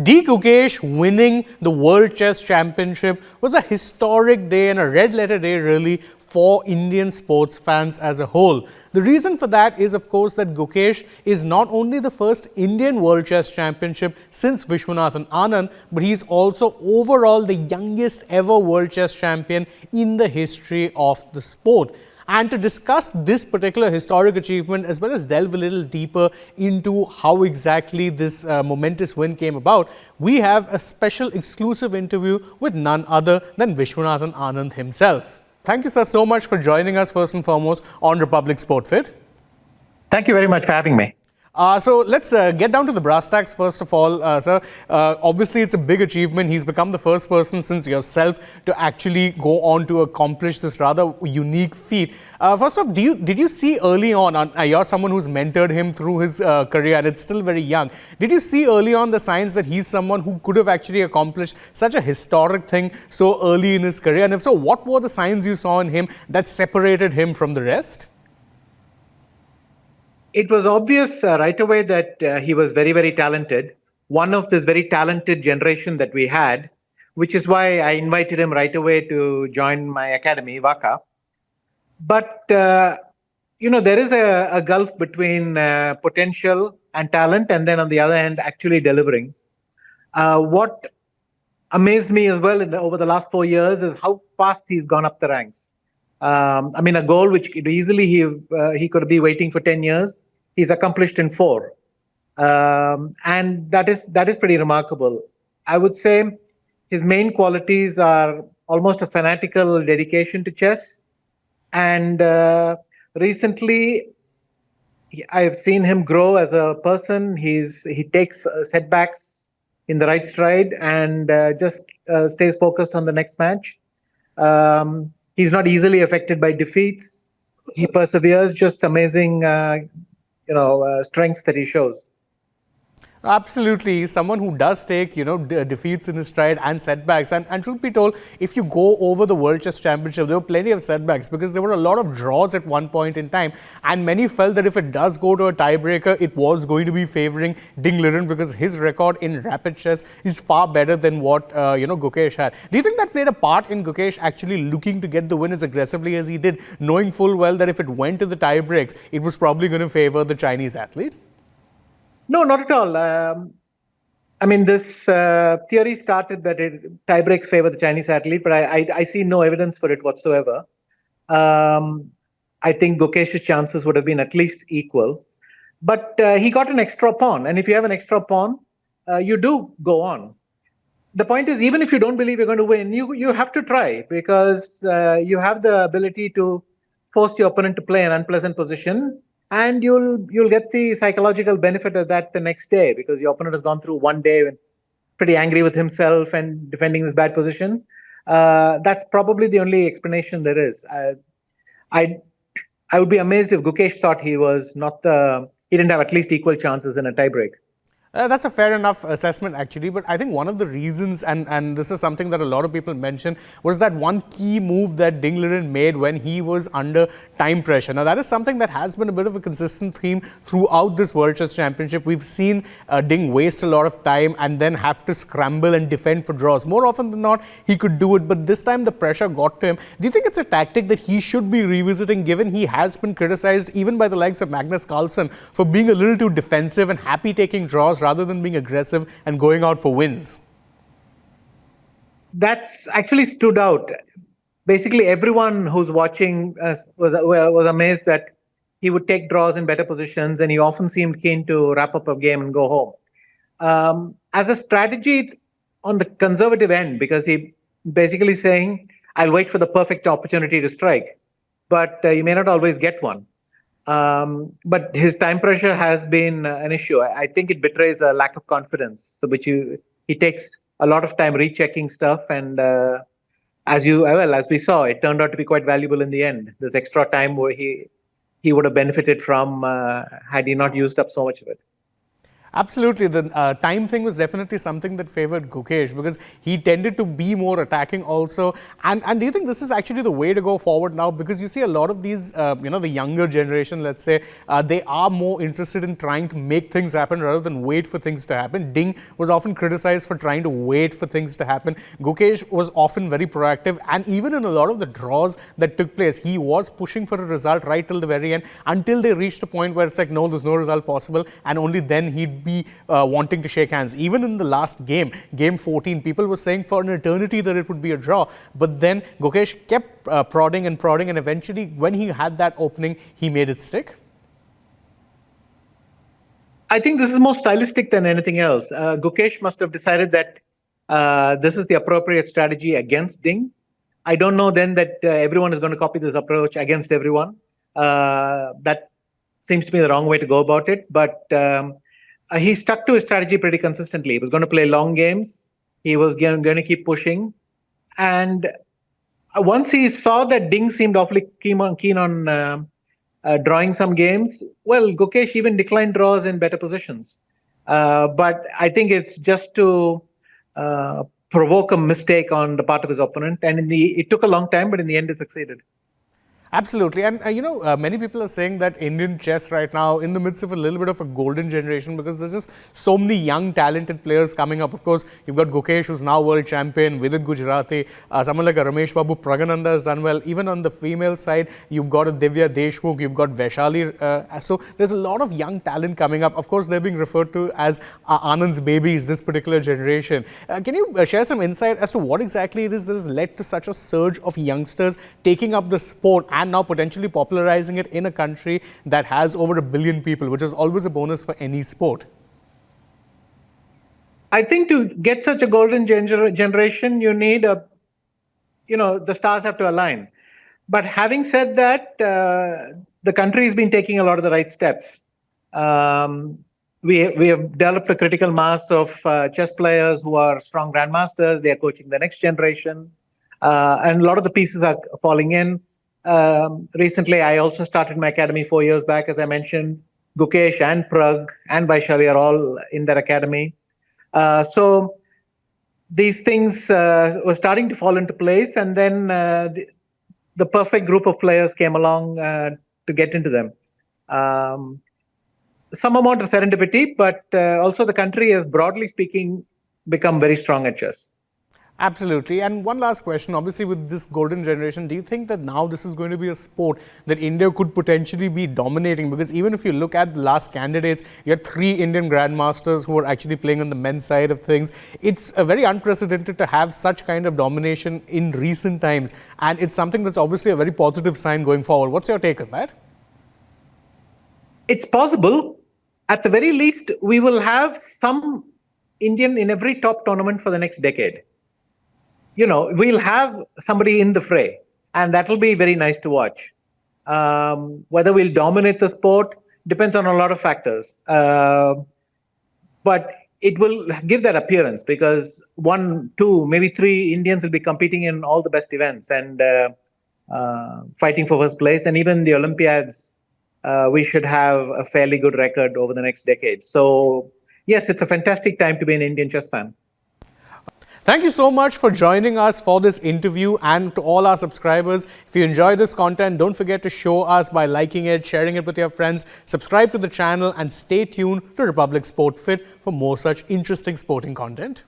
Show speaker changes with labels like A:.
A: D Gukesh winning the World Chess Championship was a historic day and a red letter day really for Indian sports fans as a whole. The reason for that is of course that Gukesh is not only the first Indian World Chess Championship since Viswanathan Anand, but he's also overall the youngest ever World Chess Champion in the history of the sport. And to discuss this particular historic achievement as well as delve a little deeper into how exactly this momentous win came about, we have a special exclusive interview with none other than Viswanathan Anand himself. Thank you, sir, so much for joining us first and foremost on Republic SportFit.
B: Thank you very much for having me.
A: So let's get down to the brass tacks first of all, sir. Obviously, it's a big achievement. He's become the first person since yourself to actually go on to accomplish this rather unique feat. First off, did you see early on, you're someone who's mentored him through his career and it's still very young. Did you see early on the signs that he's someone who could have actually accomplished such a historic thing so early in his career? And if so, what were the signs you saw in him that separated him from the rest?
B: It was obvious right away that he was very, very talented. One of this very talented generation that we had, which is why I invited him right away to join my academy, Vaka. But, there is a gulf between potential and talent, and then on the other hand, actually delivering. What amazed me as well over the last 4 years is how fast he's gone up the ranks. A goal which easily he could be waiting for 10 years, he's accomplished in 4. And that is pretty remarkable. I would say his main qualities are almost a fanatical dedication to chess. And recently, I've seen him grow as a person. He takes setbacks in the right stride and just stays focused on the next match. He's not easily affected by defeats. He perseveres. Just amazing, strengths that he shows.
A: Absolutely. He's someone who does take, defeats in his stride and setbacks. And truth be told, if you go over the World Chess Championship, there were plenty of setbacks because there were a lot of draws at one point in time. And many felt that if it does go to a tiebreaker, it was going to be favoring Ding Liren because his record in rapid chess is far better than what, Gukesh had. Do you think that played a part in Gukesh actually looking to get the win as aggressively as he did, knowing full well that if it went to the tiebreaks, it was probably going to favor the Chinese athlete?
B: No, not at all. This theory started that tie-breaks favor the Chinese athlete, but I see no evidence for it whatsoever. I think Gukesh's chances would have been at least equal. But he got an extra pawn, and if you have an extra pawn, you do go on. The point is, even if you don't believe you're going to win, you have to try because you have the ability to force your opponent to play an unpleasant position. And you'll get the psychological benefit of that the next day because your opponent has gone through one day pretty angry with himself and defending his bad position. That's probably the only explanation there is. I would be amazed if Gukesh thought he didn't have at least equal chances in a tiebreak.
A: That's a fair enough assessment actually, but I think one of the reasons, and this is something that a lot of people mention, was that one key move that Ding Liren made when he was under time pressure. Now that is something that has been a bit of a consistent theme throughout this World Chess Championship. We've seen Ding waste a lot of time and then have to scramble and defend for draws. More often than not, he could do it, but this time the pressure got to him. Do you think it's a tactic that he should be revisiting given he has been criticized even by the likes of Magnus Carlsen for being a little too defensive and happy taking draws rather than being aggressive and going out for wins?
B: That's actually stood out. Basically, everyone who's watching was amazed that he would take draws in better positions, and he often seemed keen to wrap up a game and go home. As a strategy, it's on the conservative end because he basically saying, "I'll wait for the perfect opportunity to strike," but you may not always get one. But his time pressure has been an issue. I think it betrays a lack of confidence. So, he takes a lot of time rechecking stuff, and as we saw, it turned out to be quite valuable in the end. This extra time where he would have benefited from had he not used up so much of it.
A: Absolutely. The time thing was definitely something that favored Gukesh because he tended to be more attacking also. And do you think this is actually the way to go forward now? Because you see a lot of these, the younger generation, let's say, they are more interested in trying to make things happen rather than wait for things to happen. Ding was often criticized for trying to wait for things to happen. Gukesh was often very proactive. And even in a lot of the draws that took place, he was pushing for a result right till the very end until they reached a point where it's like, no, there's no result possible. And only then he'd be wanting to shake hands. Even in the last game, game 14, people were saying for an eternity that it would be a draw. But then Gukesh kept prodding, and eventually, when he had that opening, he made it stick.
B: I think this is more stylistic than anything else. Gukesh must have decided that this is the appropriate strategy against Ding. I don't know then that everyone is going to copy this approach against everyone. That seems to be the wrong way to go about it. But he stuck to his strategy pretty consistently. He was going to play long games. He was going to keep pushing. And once he saw that Ding seemed awfully keen on drawing some games, well, Gukesh even declined draws in better positions. But I think it's just to provoke a mistake on the part of his opponent. And it took a long time, but in the end, he succeeded.
A: Absolutely. And, many people are saying that Indian chess right now in the midst of a little bit of a golden generation because there's just so many young, talented players coming up. Of course, you've got Gukesh, who's now world champion, Vidit Gujarati, someone like a Ramesh Babu Pragananda has done well. Even on the female side, you've got a Divya Deshmukh, you've got Vaishali. So there's a lot of young talent coming up. Of course, they're being referred to as Anand's babies, this particular generation. Can you share some insight as to what exactly it is that has led to such a surge of youngsters taking up the sport and now potentially popularizing it in a country that has over 1 billion people, which is always a bonus for any sport?
B: I think to get such a golden generation, you need the stars have to align. But having said that, the country has been taking a lot of the right steps. We have developed a critical mass of chess players who are strong grandmasters. They are coaching the next generation. And a lot of the pieces are falling in. Recently, I also started my academy 4 years back, as I mentioned. Gukesh and Prag and Vaishali are all in that academy. So these things were starting to fall into place, and then the perfect group of players came along to get into them. Some amount of serendipity, but also the country has, broadly speaking, become very strong at chess.
A: Absolutely. And one last question, obviously with this golden generation, do you think that now this is going to be a sport that India could potentially be dominating? Because even if you look at the last candidates, you had 3 Indian grandmasters who are actually playing on the men's side of things. It's very unprecedented to have such kind of domination in recent times. And it's something that's obviously a very positive sign going forward. What's your take on that?
B: It's possible. At the very least, we will have some Indian in every top tournament for the next decade. We'll have somebody in the fray, and that will be very nice to watch. Whether we'll dominate the sport depends on a lot of factors. But it will give that appearance because 1, 2, maybe 3 Indians will be competing in all the best events and fighting for first place. And even the Olympiads, we should have a fairly good record over the next decade. So, yes, it's a fantastic time to be an Indian chess fan.
A: Thank you so much for joining us for this interview, and to all our subscribers. If you enjoy this content, don't forget to show us by liking it, sharing it with your friends, subscribe to the channel and stay tuned to Republic Sport Fit for more such interesting sporting content.